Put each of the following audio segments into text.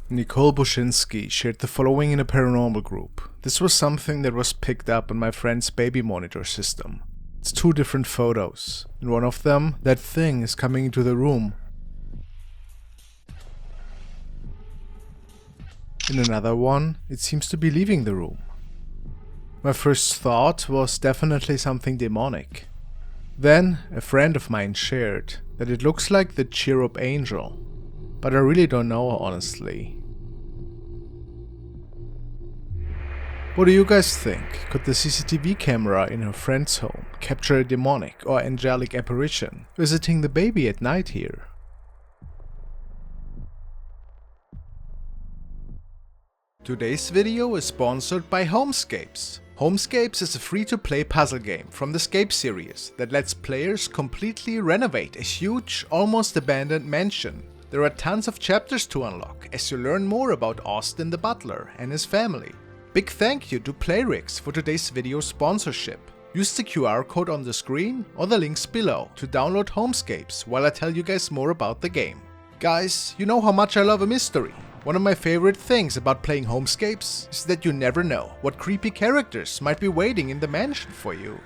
Nicole Bushinsky shared the following in a paranormal group. This was something that was picked up on my friend's baby monitor system. It's 2 different photos. In one of them, that thing is coming into the room. In another one, it seems to be leaving the room. My first thought was definitely something demonic. Then, a friend of mine shared that it looks like the cherub angel, but I really don't know honestly. What do you guys think? Could the CCTV camera in her friend's home capture a demonic or angelic apparition visiting the baby at night here? Today's video is sponsored by Homescapes. Homescapes is a free-to-play puzzle game from the Scape series that lets players completely renovate a huge, almost abandoned mansion. There are tons of chapters to unlock as you learn more about Austin the Butler and his family. Big thank you to Playrix for today's video sponsorship. Use the QR code on the screen or the links below to download Homescapes while I tell you guys more about the game. Guys, you know how much I love a mystery. One of my favorite things about playing Homescapes is that you never know what creepy characters might be waiting in the mansion for you.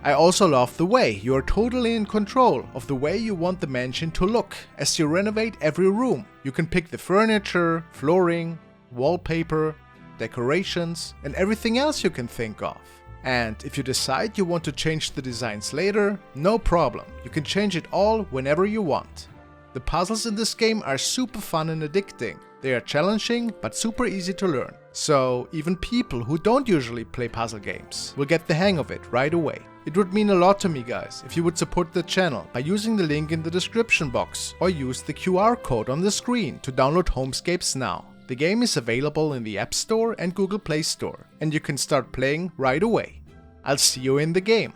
I also love the way you are totally in control of the way you want the mansion to look as you renovate every room. You can pick the furniture, flooring, wallpaper, decorations, and everything else you can think of. And if you decide you want to change the designs later, no problem, you can change it all whenever you want. The puzzles in this game are super fun and addicting. They are challenging but super easy to learn. So even people who don't usually play puzzle games will get the hang of it right away. It would mean a lot to me guys if you would support the channel by using the link in the description box or use the QR code on the screen to download Homescapes now. The game is available in the App Store and Google Play Store and you can start playing right away. I'll see you in the game.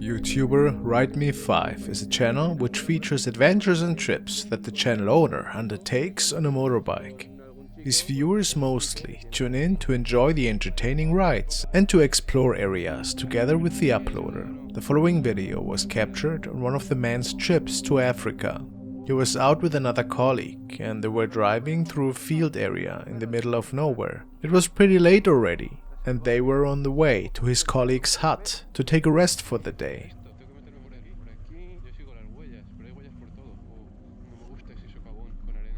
YouTuber WriteMe5 is a channel which features adventures and trips that the channel owner undertakes on a motorbike. His viewers mostly tune in to enjoy the entertaining rides and to explore areas together with the uploader. The following video was captured on one of the man's trips to Africa. He was out with another colleague and they were driving through a field area in the middle of nowhere. It was pretty late already, and they were on the way to his colleague's hut to take a rest for the day.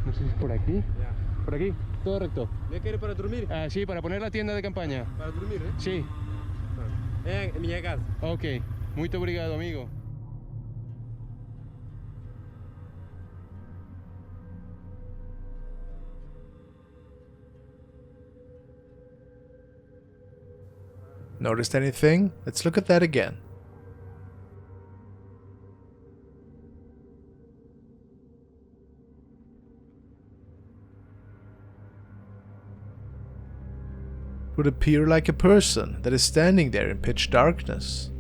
No sé si es por aquí. Por aquí, todo recto. ¿Me quiere para dormir? Ah, sí, para poner la tienda de campaña. ¿Para dormir, eh? Sí. En mi casa. Ok, muito obrigado, amigo. Noticed anything? Let's look at that again. It would appear like a person that is standing there in pitch darkness.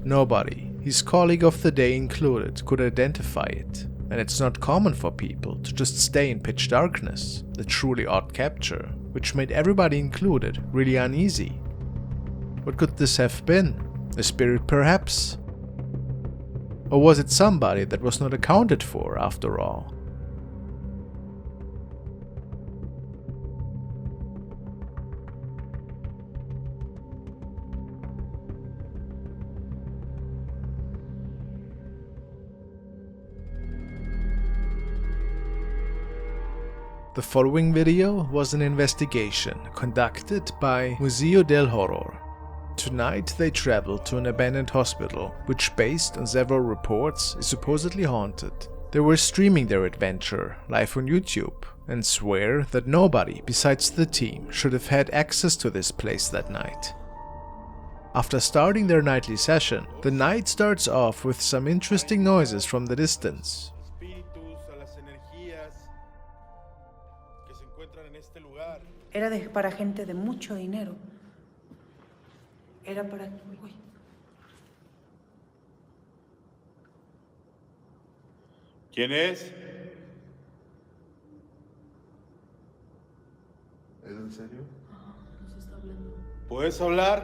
Nobody, his colleague of the day included, could identify it, and it's not common for people to just stay in pitch darkness. The truly odd capture, which made everybody included really uneasy. What could this have been? A spirit perhaps? Or was it somebody that was not accounted for after all? The following video was an investigation conducted by Museo del Horror. Tonight they traveled to an abandoned hospital, which based on several reports is supposedly haunted. They were streaming their adventure live on YouTube and swear that nobody besides the team should have had access to this place that night. After starting their nightly session, the night starts off with some interesting noises from the distance. Era para gente de mucho dinero. Era para... Uy. ¿Quién es? ¿Es en serio? Nos está hablando. ¿Puedes hablar?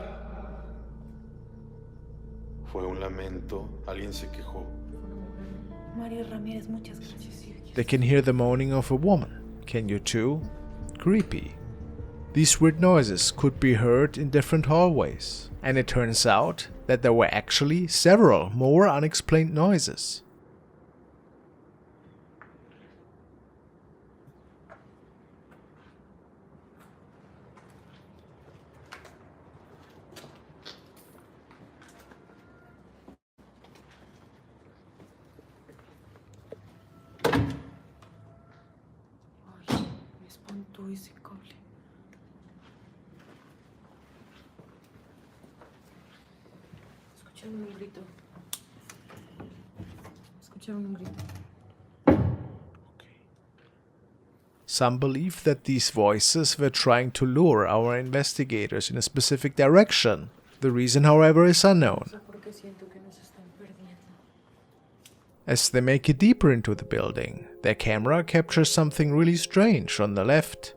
Fue una lamento. Alguien se quejó. María Ramírez, muchas gracias. They can hear the moaning of a woman. Can you too? Creepy. These weird noises could be heard in different hallways, and it turns out that there were actually several more unexplained noises. Ay, me espantó ese cable. Escucharon un grito. Escucharon un grito. Some believe that these voices were trying to lure our investigators in a specific direction. The reason, however, is unknown. Porque siento que nos están perdiendo. As they make it deeper into the building, their camera captures something really strange on the left.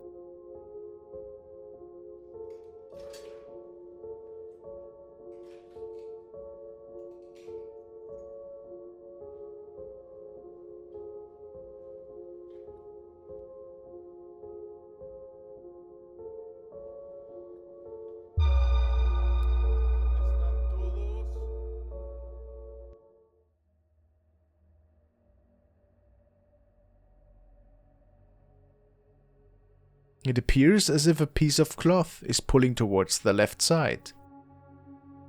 It appears as if a piece of cloth is pulling towards the left side.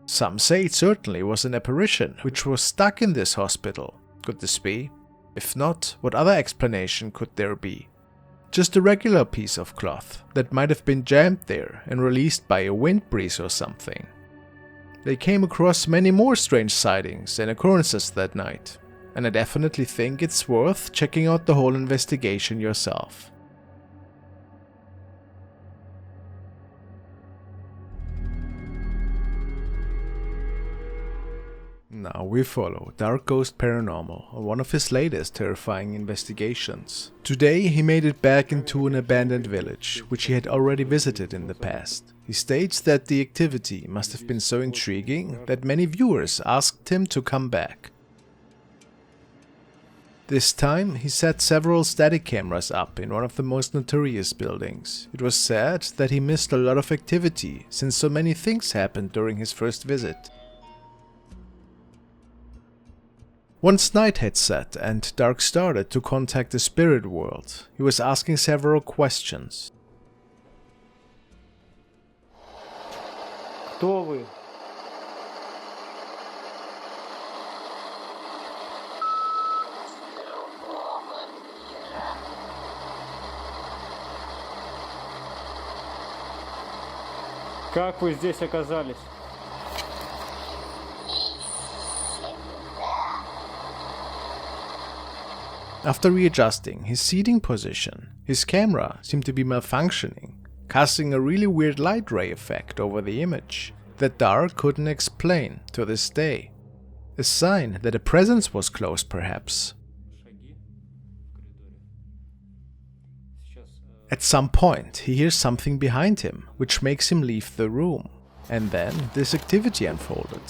Some say it certainly was an apparition which was stuck in this hospital. Could this be? If not, what other explanation could there be? Just a regular piece of cloth that might have been jammed there and released by a wind breeze or something. They came across many more strange sightings and occurrences that night, and I definitely think it's worth checking out the whole investigation yourself. Now we follow Dark Ghost Paranormal on one of his latest terrifying investigations. Today he made it back into an abandoned village, which he had already visited in the past. He states that the activity must have been so intriguing that many viewers asked him to come back. This time he set several static cameras up in one of the most notorious buildings. It was said that he missed a lot of activity since so many things happened during his first visit. Once night had set and Dark started to contact the spirit world, he was asking several questions. Кто вы? Как вы здесь оказались? After readjusting his seating position, his camera seemed to be malfunctioning, casting a really weird light ray effect over the image that Dark couldn't explain to this day. A sign that a presence was close, perhaps. At some point, he hears something behind him, which makes him leave the room, and then this activity unfolded.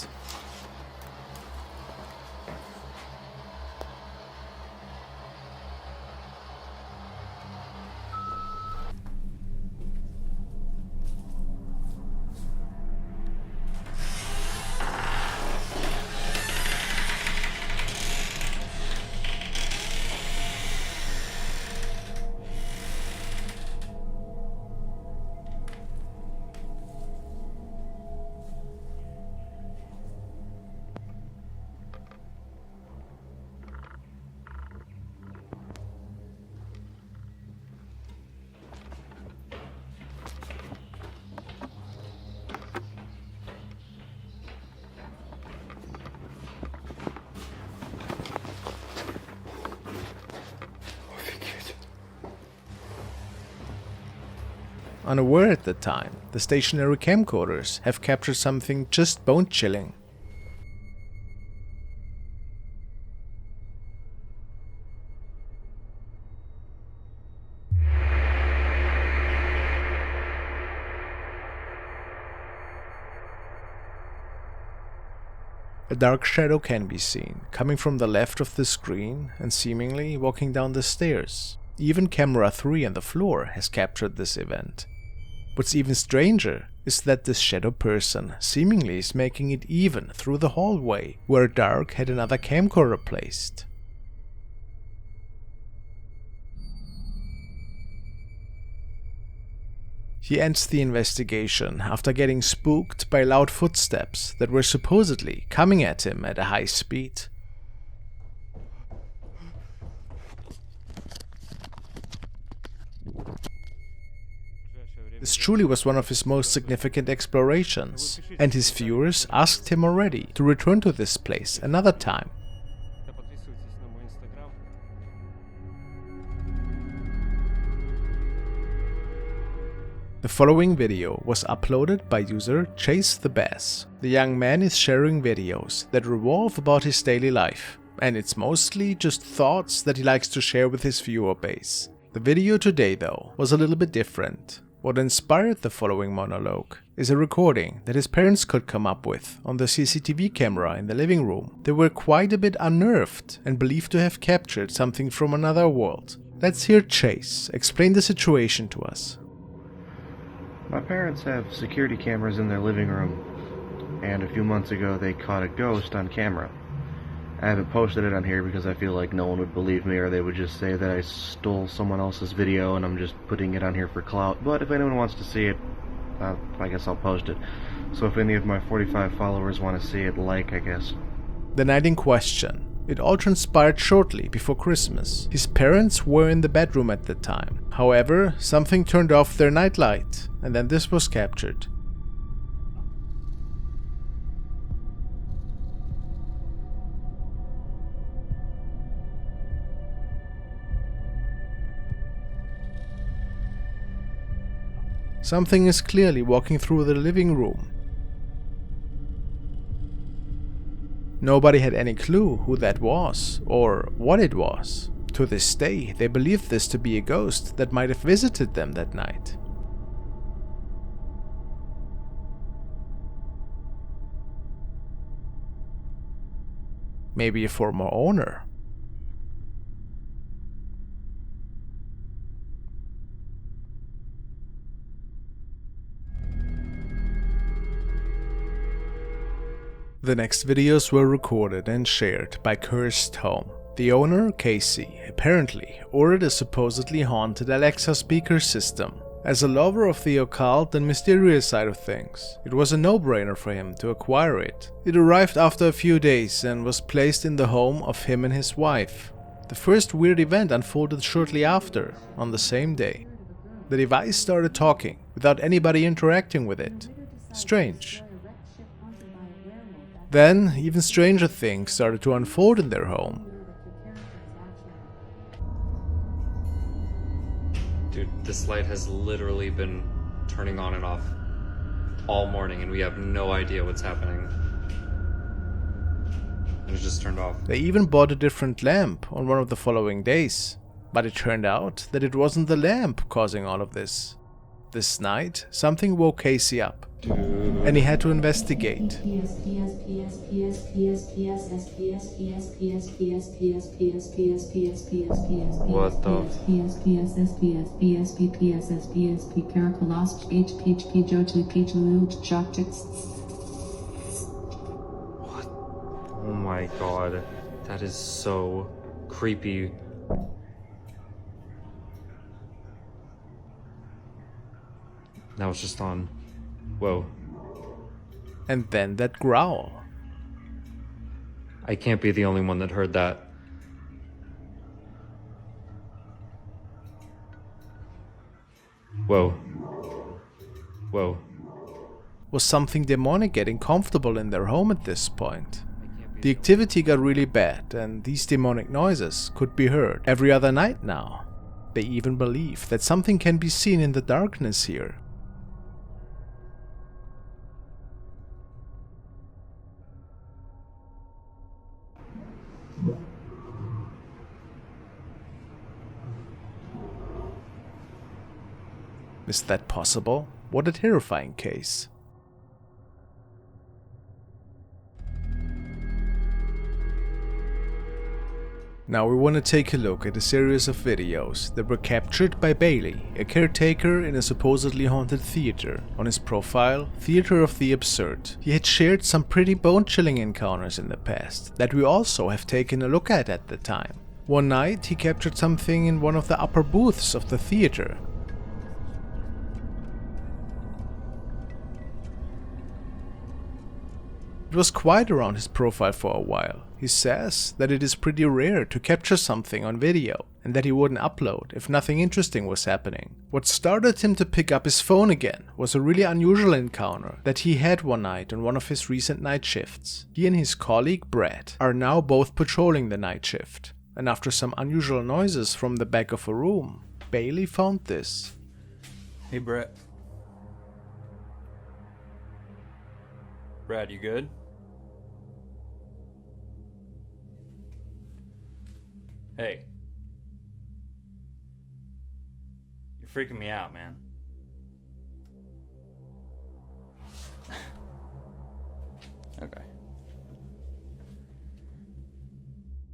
Unaware at the time, the stationary camcorders have captured something just bone-chilling. A dark shadow can be seen, coming from the left of the screen and seemingly walking down the stairs. Even camera 3 on the floor has captured this event. What's even stranger is that this shadow person seemingly is making it even through the hallway, where Dark had another camcorder placed. He ends the investigation after getting spooked by loud footsteps that were supposedly coming at him at a high speed. This truly was one of his most significant explorations, and his viewers asked him already to return to this place another time. The following video was uploaded by user Chase the Bass. The young man is sharing videos that revolve about his daily life, and it's mostly just thoughts that he likes to share with his viewer base. The video today, though, was a little bit different. What inspired the following monologue is a recording that his parents could come up with on the CCTV camera in the living room. They were quite a bit unnerved and believed to have captured something from another world. Let's hear Chase explain the situation to us. My parents have security cameras in their living room, and a few months ago they caught a ghost on camera. I haven't posted it on here because I feel like no one would believe me, or they would just say that I stole someone else's video and I'm just putting it on here for clout. But if anyone wants to see it, I guess I'll post it. So if any of my 45 followers want to see it, I guess. The night in question. It all transpired shortly before Christmas. His parents were in the bedroom at the time. However, something turned off their nightlight, and then this was captured. Something is clearly walking through the living room. Nobody had any clue who that was, or what it was. To this day, they believe this to be a ghost that might have visited them that night. Maybe a former owner. The next videos were recorded and shared by Cursed Home. The owner, Casey, apparently ordered a supposedly haunted Alexa speaker system. As a lover of the occult and mysterious side of things, it was a no-brainer for him to acquire it. It arrived after a few days and was placed in the home of him and his wife. The first weird event unfolded shortly after, on the same day. The device started talking without anybody interacting with it. Strange. Then, even stranger things started to unfold in their home. Dude, this light has literally been turning on and off all morning, and we have no idea what's happening. And it just turned off. They even bought a different lamp on one of the following days, but it turned out that it wasn't the lamp causing all of this. This night, something woke Casey up, and he had to investigate. What the What? Oh my god. That is so creepy. That was just on. Whoa. And then that growl. I can't be the only one that heard that. Whoa. Whoa. Was something demonic getting comfortable in their home at this point? The activity got really bad, and these demonic noises could be heard every other night now. They even believe that something can be seen in the darkness here. Is that possible? What a terrifying case. Now we want to take a look at a series of videos that were captured by Bailey, a caretaker in a supposedly haunted theater. On his profile, Theater of the Absurd, he had shared some pretty bone-chilling encounters in the past that we also have taken a look at the time. One night he captured something in one of the upper booths of the theater. It was quiet around his profile for a while. He says that it is pretty rare to capture something on video and that he wouldn't upload if nothing interesting was happening. What started him to pick up his phone again was a really unusual encounter that he had one night on one of his recent night shifts. He and his colleague Brad are now both patrolling the night shift, and after some unusual noises from the back of a room, Bailey found this. Hey Brad. Brad, you good? Hey. You're freaking me out, man. Okay.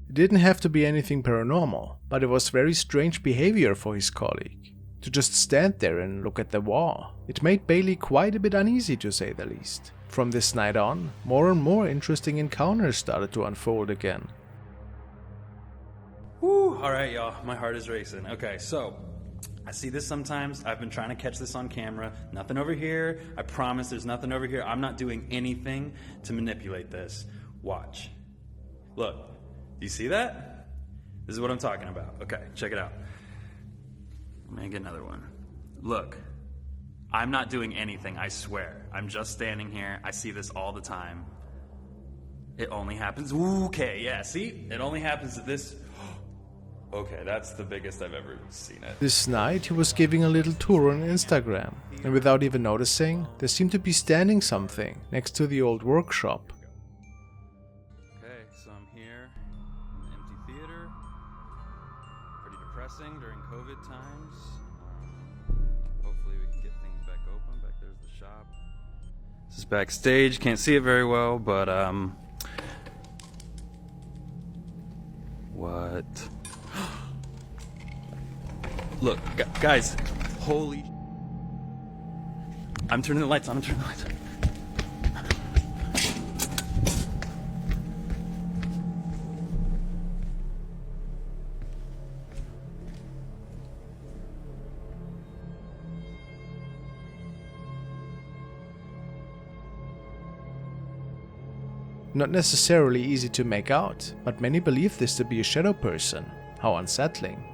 It didn't have to be anything paranormal, but it was very strange behavior for his colleague. To just stand there and look at the wall. It made Bailey quite a bit uneasy, to say the least. From this night on, more and more interesting encounters started to unfold again. Woo! Alright, y'all. My heart is racing. Okay, so I see this sometimes. I've been trying to catch this on camera. Nothing over here. I promise there's nothing over here. I'm not doing anything to manipulate this. Watch. Look. Do you see that? This is what I'm talking about. Okay, check it out. I'm gonna get another one. Look. I'm not doing anything, I swear. I'm just standing here. I see this all the time. It only happens. Okay, yeah, see? It only happens at this. Okay, that's the biggest I've ever seen it. This night he was giving a little tour on Instagram, and without even noticing, there seemed to be standing something next to the old workshop. Okay, so I'm here in the empty theater. Pretty depressing during COVID times. Hopefully we can get things back open. Back there's the shop. This is backstage, can't see it very well, but what? Look, guys, holy... I'm turning the lights on, Not necessarily easy to make out, but many believe this to be a shadow person. How unsettling.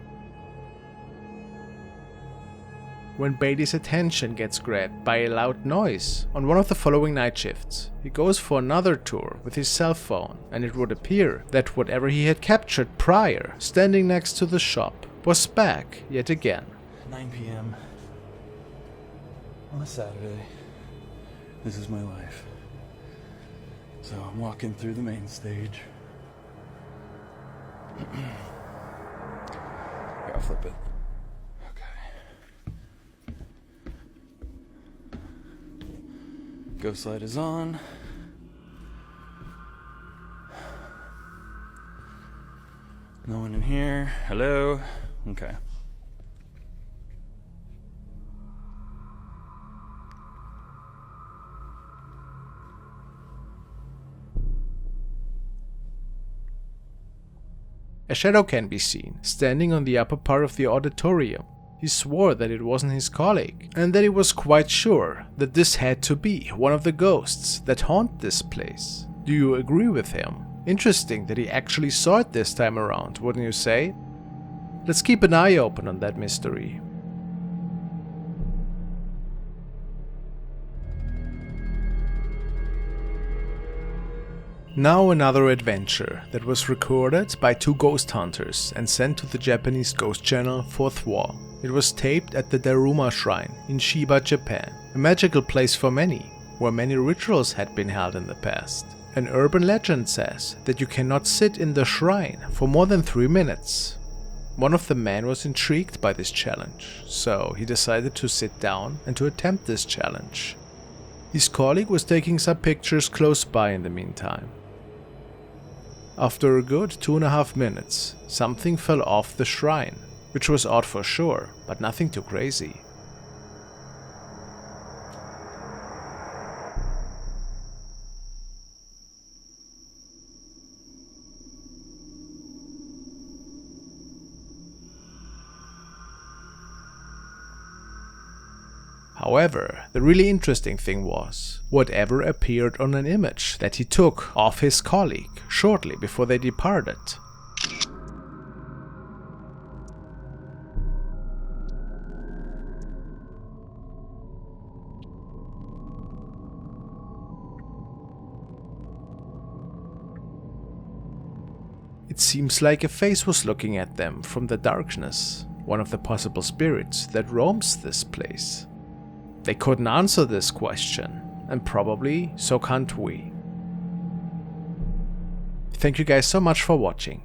When Bailey's attention gets grabbed by a loud noise on one of the following night shifts, he goes for another tour with his cell phone, and it would appear that whatever he had captured prior, standing next to the shop, was back yet again. 9 p.m. on a Saturday. This is my life. So I'm walking through the main stage. Here, I'll flip it. Ghost light is on. No one in here. Hello? Okay. A shadow can be seen, standing on the upper part of the auditorium. He swore that it wasn't his colleague, and that he was quite sure that this had to be one of the ghosts that haunt this place. Do you agree with him? Interesting that he actually saw it this time around, wouldn't you say? Let's keep an eye open on that mystery. Now another adventure that was recorded by two ghost hunters and sent to the Japanese ghost channel Fourth Wall. It was taped at the Daruma Shrine in Shiba, Japan, a magical place for many, where many rituals had been held in the past. An urban legend says that you cannot sit in the shrine for more than 3 minutes. One of the men was intrigued by this challenge, so he decided to sit down and to attempt this challenge. His colleague was taking some pictures close by in the meantime. After a good 2.5 minutes, something fell off the shrine, which was odd for sure, but nothing too crazy. However, the really interesting thing was whatever appeared on an image that he took of his colleague shortly before they departed. It seems like a face was looking at them from the darkness, one of the possible spirits that roams this place. They couldn't answer this question, and probably so can't we. Thank you guys so much for watching.